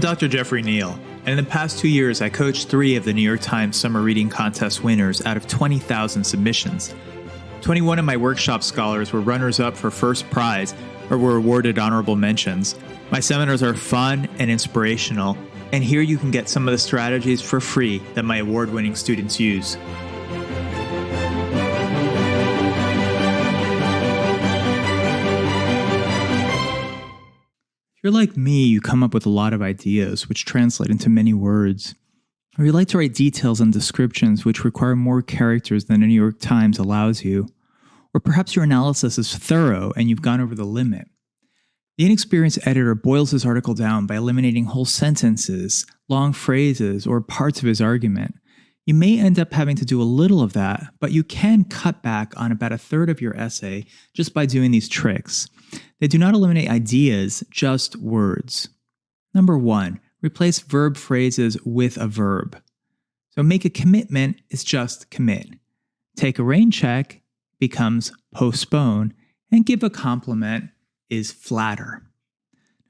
Dr. Jeffrey Neal, and in the past 2 years, I coached 3 of the New York Times Summer Reading Contest winners out of 20,000 submissions. 21 of my workshop scholars were runners-up for first prize or were awarded honorable mentions. My seminars are fun and inspirational, and here you can get some of the strategies for free that my award-winning students use. If you're like me, you come up with a lot of ideas, which translate into many words. Or you like to write details and descriptions, which require more characters than the New York Times allows you. Or perhaps your analysis is thorough and you've gone over the limit. The inexperienced editor boils his article down by eliminating whole sentences, long phrases, or parts of his argument. You may end up having to do a little of that, but you can cut back on about a third of your essay just by doing these tricks. They do not eliminate ideas, just words. Number 1, replace verb phrases with a verb. So make a commitment is just commit. Take a rain check becomes postpone, and give a compliment is flatter.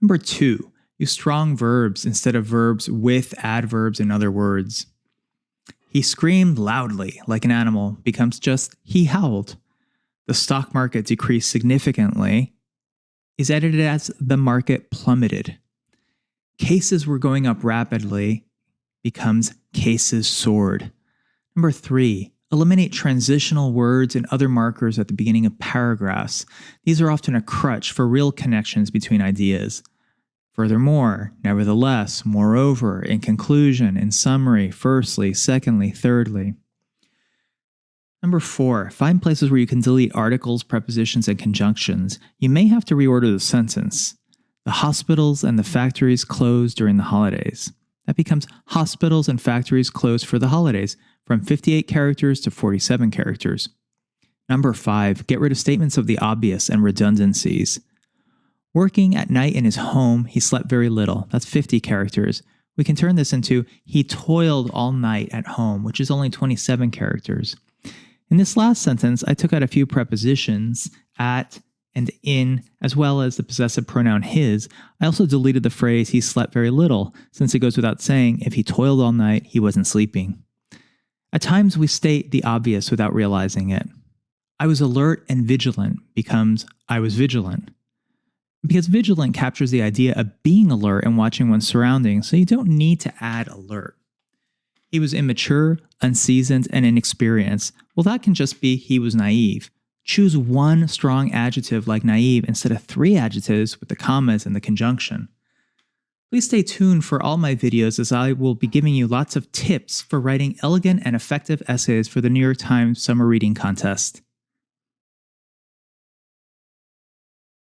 Number 2, use strong verbs instead of verbs with adverbs in other words. He screamed loudly like an animal becomes just he howled. The stock market decreased significantly is edited as the market plummeted. Cases were going up rapidly becomes cases soared. Number 3, eliminate transitional words and other markers at the beginning of paragraphs. These are often a crutch for real connections between ideas. Furthermore, nevertheless, moreover, in conclusion, in summary, firstly, secondly, thirdly. Number 4, find places where you can delete articles, prepositions, and conjunctions. You may have to reorder the sentence. The hospitals and the factories closed during the holidays. That becomes hospitals and factories closed for the holidays, from 58 characters to 47 characters. Number 5, get rid of statements of the obvious and redundancies. Working at night in his home, he slept very little. That's 50 characters. We can turn this into, he toiled all night at home, which is only 27 characters. In this last sentence, I took out a few prepositions, at and in, as well as the possessive pronoun his. I also deleted the phrase, he slept very little, since it goes without saying, if he toiled all night, he wasn't sleeping. At times, we state the obvious without realizing it. I was alert and vigilant becomes I was vigilant. Because vigilant captures the idea of being alert and watching one's surroundings, so you don't need to add alert. He was immature, unseasoned, and inexperienced. Well, that can just be he was naive. Choose one strong adjective like naive instead of 3 adjectives with the commas and the conjunction. Please stay tuned for all my videos as I will be giving you lots of tips for writing elegant and effective essays for the New York Times Summer Reading Contest.